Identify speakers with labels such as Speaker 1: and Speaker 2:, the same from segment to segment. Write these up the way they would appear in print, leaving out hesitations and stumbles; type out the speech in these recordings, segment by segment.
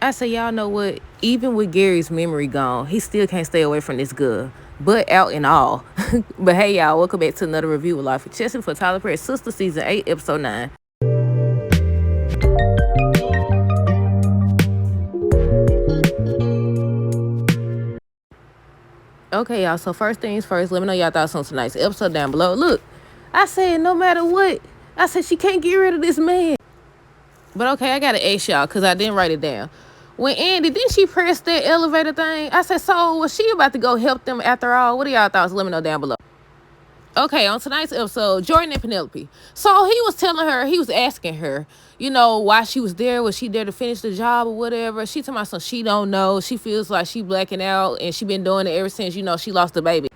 Speaker 1: I say, y'all know what? Even with Gary's memory gone, he still can't stay away from this girl. But out and all. But hey, y'all, welcome back to another review of Life with Chessie for Tyler Perry Sistas Season 8, Episode 9. Okay, y'all, so first things first, let me know y'all thoughts on tonight's episode down below. Look, I said no matter what, I said she can't get rid of this man. But okay, I gotta ask y'all, because I didn't write it down. When Andy, didn't she press that elevator thing? I said, so was she about to go help them after all? What are y'all thoughts? Let me know down below. Okay, on tonight's episode, Jordan and Penelope. So he was telling her, he was asking her, why she was there. Was she there to finish the job or whatever? She told me something she don't know. She feels like she blacking out, and she been doing it ever since, she lost the baby.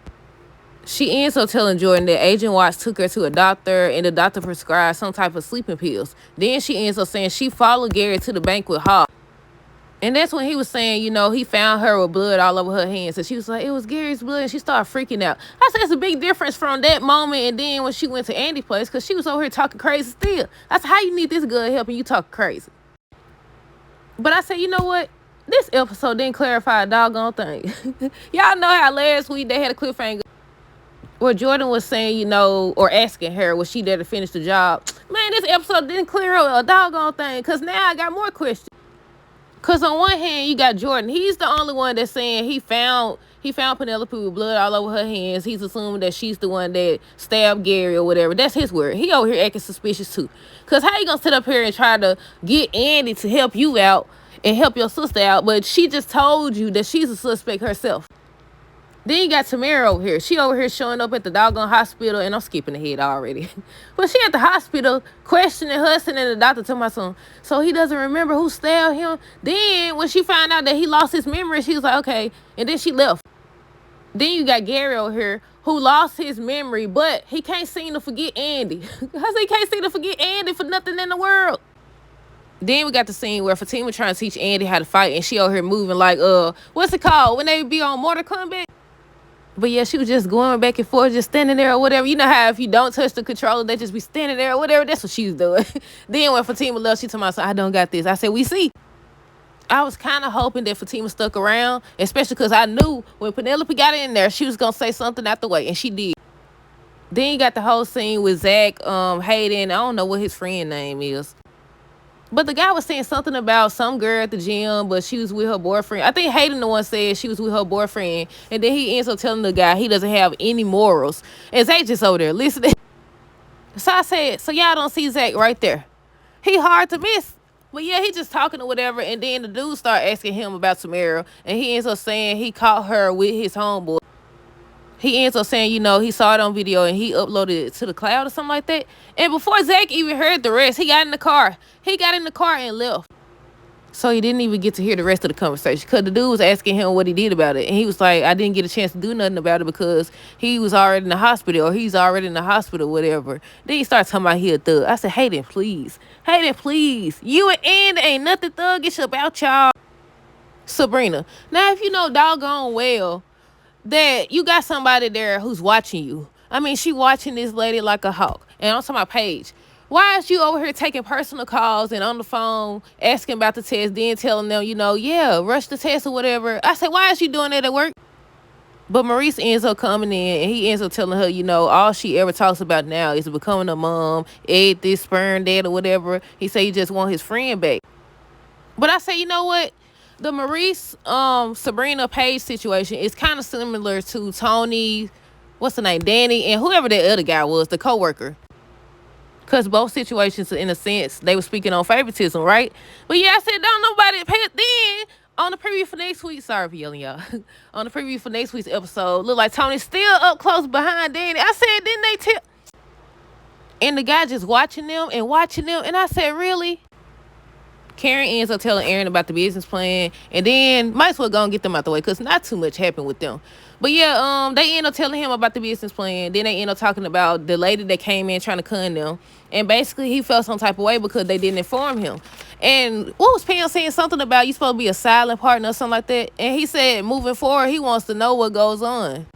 Speaker 1: She ends up telling Jordan that Agent Watts took her to a doctor, and the doctor prescribed some type of sleeping pills. Then she ends up saying she followed Gary to the bank with Hall. And that's when he was saying, he found her with blood all over her hands. And she was like, it was Gary's blood. And she started freaking out. I said, it's a big difference from that moment and then when she went to Andy's place, because she was over here talking crazy still. I said, how you need this good help and you talking crazy? But I said, you know what? This episode didn't clarify a doggone thing. Y'all know how last week they had a cliffhanger where Jordan was saying, or asking her, was she there to finish the job? Man, this episode didn't clear up a doggone thing, because now I got more questions. Because on one hand, you got Jordan. He's the only one that's saying he found Penelope with blood all over her hands. He's assuming that she's the one that stabbed Gary or whatever. That's his word. He over here acting suspicious too. Because how you going to sit up here and try to get Andy to help you out and help your sister out, but she just told you that she's a suspect herself? Then you got Tamara over here. She over here showing up at the doggone hospital, and I'm skipping ahead already. But she at the hospital questioning Hudson, and the doctor told my son, so he doesn't remember who stabbed him. Then when she found out that he lost his memory, she was like, okay. And then she left. Then you got Gary over here who lost his memory, but he can't seem to forget Andy. I said he can't seem to forget Andy for nothing in the world. Then we got the scene where Fatima trying to teach Andy how to fight, and she over here moving like, what's it called? When they be on Mortal Kombat? But yeah, she was just going back and forth, just standing there or whatever. You know how if you don't touch the controller, they just be standing there or whatever. That's what she was doing. Then when Fatima left, she told me, I don't got this. I said, we see. I was kind of hoping that Fatima stuck around, especially because I knew when Penelope got in there, she was going to say something out the way, and she did. Then you got the whole scene with Zach, Hayden. I don't know what his friend name is. But the guy was saying something about some girl at the gym, but she was with her boyfriend. I think Hayden the one said she was with her boyfriend. And then he ends up telling the guy he doesn't have any morals. And Zach just over there listening. So I said, so y'all don't see Zach right there. He hard to miss. But yeah, he just talking or whatever. And then the dude start asking him about Tamara. And he ends up saying he caught her with his homeboy. He ends up saying, he saw it on video and he uploaded it to the cloud or something like that. And before Zach even heard the rest, he got in the car. He got in the car and left. So he didn't even get to hear the rest of the conversation because the dude was asking him what he did about it. And he was like, I didn't get a chance to do nothing about it because he was already in the hospital or he's already in the hospital, whatever. Then he started talking about he a thug. I said, Hayden, please. Hayden, please. You and Andy ain't nothing thuggish about y'all. Sabrina. Now, if you know doggone well that you got somebody there who's watching you. I mean, she watching this lady like a hawk. And I'm talking about Paige. Why is you over here taking personal calls and on the phone asking about the test, then telling them, rush the test or whatever? I said, why is you doing that at work? But Maurice ends up coming in and he ends up telling her, all she ever talks about now is becoming a mom, ate this, sperm that or whatever. He said he just want his friend back. But I said, you know what? The Maurice, Sabrina Paige situation is kind of similar to Tony, what's the name, Danny, and whoever that other guy was, the coworker. Because both situations, in a sense, they were speaking on favoritism, right? But yeah, I said, don't nobody pay it. Then, on the preview for next week, sorry for yelling, y'all. On the preview for next week's episode, look like Tony's still up close behind Danny. I said, didn't they tell? And the guy just watching them, and I said, really? Karen ends up telling Aaron about the business plan, and then might as well go and get them out the way because not too much happened with them. But yeah, they end up telling him about the business plan. Then they end up talking about the lady that came in trying to con them, and basically he felt some type of way because they didn't inform him. And what was Pam saying something about you supposed to be a silent partner or something like that? And he said moving forward he wants to know what goes on.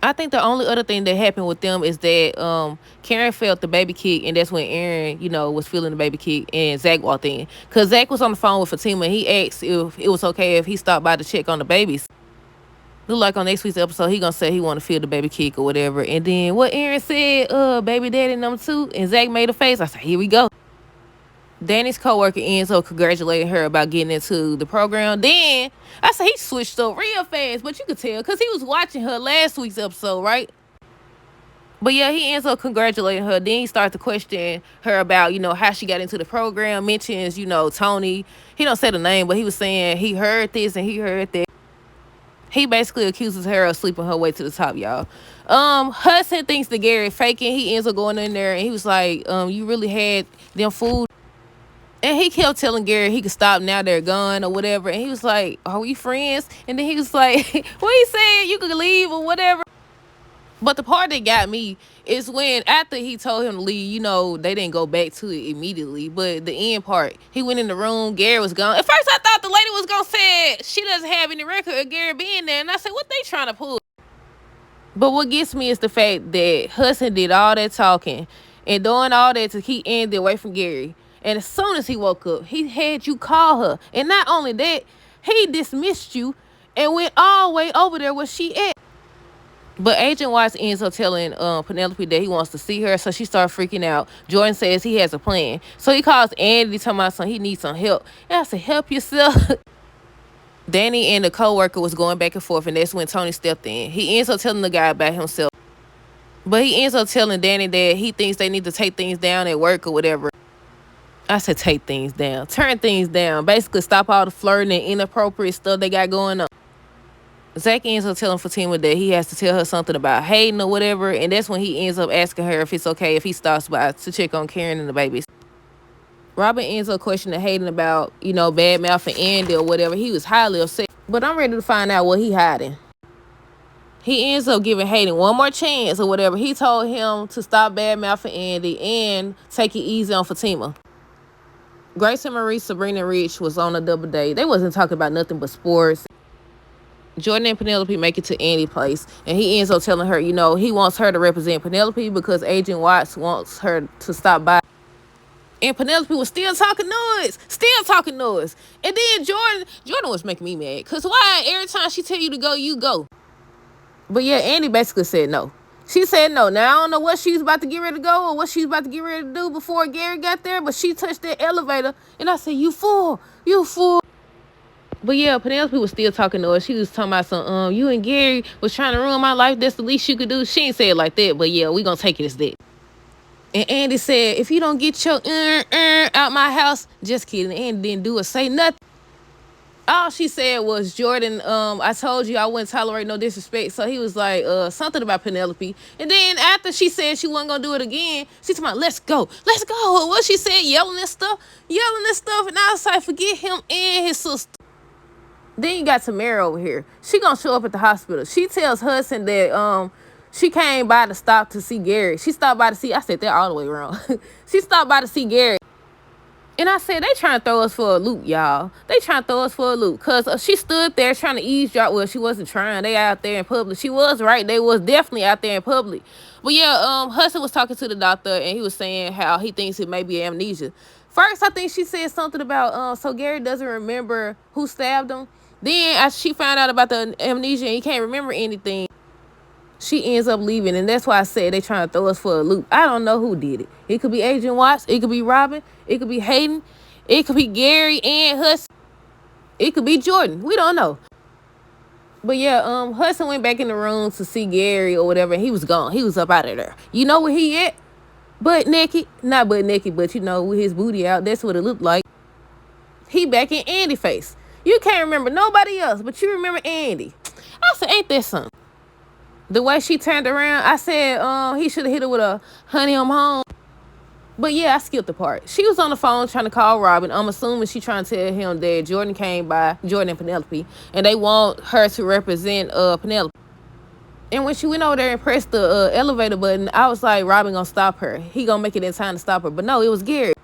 Speaker 1: I think the only other thing that happened with them is that Karen felt the baby kick, and that's when Aaron, was feeling the baby kick, and Zach walked in. Cause Zach was on the phone with Fatima, and he asked if it was okay if he stopped by to check on the babies. Look like on next week's episode, he gonna say he want to feel the baby kick or whatever. And then what Aaron said, baby daddy number 2, and Zach made a face. I said, here we go. Danny's coworker ends up congratulating her about getting into the program. Then I said he switched up real fast, but you could tell because he was watching her last week's episode, right? But yeah, he ends up congratulating her. Then he starts to question her about, how she got into the program. Mentions, Tony. He don't say the name, but he was saying he heard this and he heard that. He basically accuses her of sleeping her way to the top, y'all. Hudson thinks that Gary faking. He ends up going in there and he was like, you really had them fooled. And he kept telling Gary he could stop now they're gone or whatever. And he was like, are we friends? And then he was like, what he said, you could leave or whatever. But the part that got me is when after he told him to leave, they didn't go back to it immediately. But the end part, he went in the room, Gary was gone. At first I thought the lady was going to say she doesn't have any record of Gary being there. And I said, what they trying to pull? But what gets me is the fact that Hudson did all that talking and doing all that to keep Andy away from Gary. And as soon as he woke up, he had you call her. And not only that, he dismissed you and went all the way over there where she at. But Agent Watts ends up telling Penelope that he wants to see her, so she starts freaking out. Jordan says he has a plan. So he calls Andy, talking about he needs some help. And I said, help yourself. Danny and the co-worker was going back and forth, and that's when Tony stepped in. He ends up telling the guy about himself. But he ends up telling Danny that he thinks they need to take things down at work or whatever. I said take things down. Turn things down. Basically stop all the flirting and inappropriate stuff they got going on. Zach ends up telling Fatima that he has to tell her something about Hayden or whatever. And that's when he ends up asking her if it's okay if he stops by to check on Karen and the babies. Robin ends up questioning Hayden about, bad mouthing Andy or whatever. He was highly upset. But I'm ready to find out what he hiding. He ends up giving Hayden one more chance or whatever. He told him to stop bad mouthing Andy and take it easy on Fatima. Grace and Marie, Sabrina, and Rich was on a double date. They wasn't talking about nothing but sports. Jordan and Penelope make it to Andy's place, and he ends up telling her, he wants her to represent Penelope because Agent Watts wants her to stop by. And Penelope was still talking noise. And then Jordan was making me mad, because why every time she tell you to go, you go? But yeah, Andy basically said no. She said no. Now, I don't know what she's about to get ready to go or what she's about to get ready to do before Gary got there, but she touched that elevator, and I said, you fool. But yeah, Penelope was still talking to her. She was talking about some, you and Gary was trying to ruin my life. That's the least you could do. She ain't say it like that, but yeah, we gonna take it as that. And Andy said, if you don't get your out my house, just kidding. Andy didn't do or say nothing. All she said was, Jordan, I told you I wouldn't tolerate no disrespect. So he was like, something about Penelope. And then after she said she wasn't going to do it again, she told me, let's go. What she said, yelling and stuff. And I was like, forget him and his sister. Then you got Tamara over here. She going to show up at the hospital. She tells Hudson that she came by to stop to see Gary. She stopped by to see, I said that all the way wrong. She stopped by to see Gary. And I said, they trying to throw us for a loop, y'all. They trying to throw us for a loop. Because she stood there trying to eavesdrop. Well, she wasn't trying. They out there in public. She was right. They was definitely out there in public. But yeah, Hudson was talking to the doctor, and he was saying how he thinks it may be amnesia. First, I think she said something about, so Gary doesn't remember who stabbed him. Then, as she found out about the amnesia and he can't remember anything, she ends up leaving, and that's why I said they trying to throw us for a loop. I don't know who did it. It could be Agent Watts. It could be Robin. It could be Hayden. It could be Gary and Hudson. It could be Jordan. We don't know. But yeah, Hudson went back in the room to see Gary or whatever, and he was gone. He was up out of there. You know where he at? Butt naked. Not butt naked, but with his booty out. That's what it looked like. He back in Andy's face. You can't remember nobody else, but you remember Andy. I said, ain't that something? The way she turned around, I said he should have hit her with a honey, I'm home. But yeah, I skipped the part. She was on the phone trying to call Robin. I'm assuming she trying to tell him that Jordan came by, Jordan and Penelope, and they want her to represent Penelope. And when she went over there and pressed the elevator button, I was like, Robin gonna stop her. He gonna make it in time to stop her. But no, it was Gary.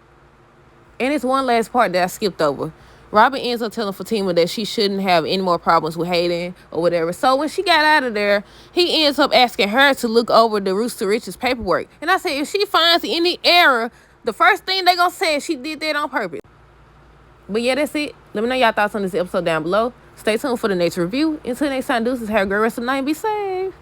Speaker 1: And it's one last part that I skipped over. Robin ends up telling Fatima that she shouldn't have any more problems with Hayden or whatever. So when she got out of there, he ends up asking her to look over the Rooster Rich's paperwork. And I said, if she finds any error, the first thing they gonna say is she did that on purpose. But yeah, that's it. Let me know y'all thoughts on this episode down below. Stay tuned for the next review. Until next time, deuces, have a great rest of the night and be safe.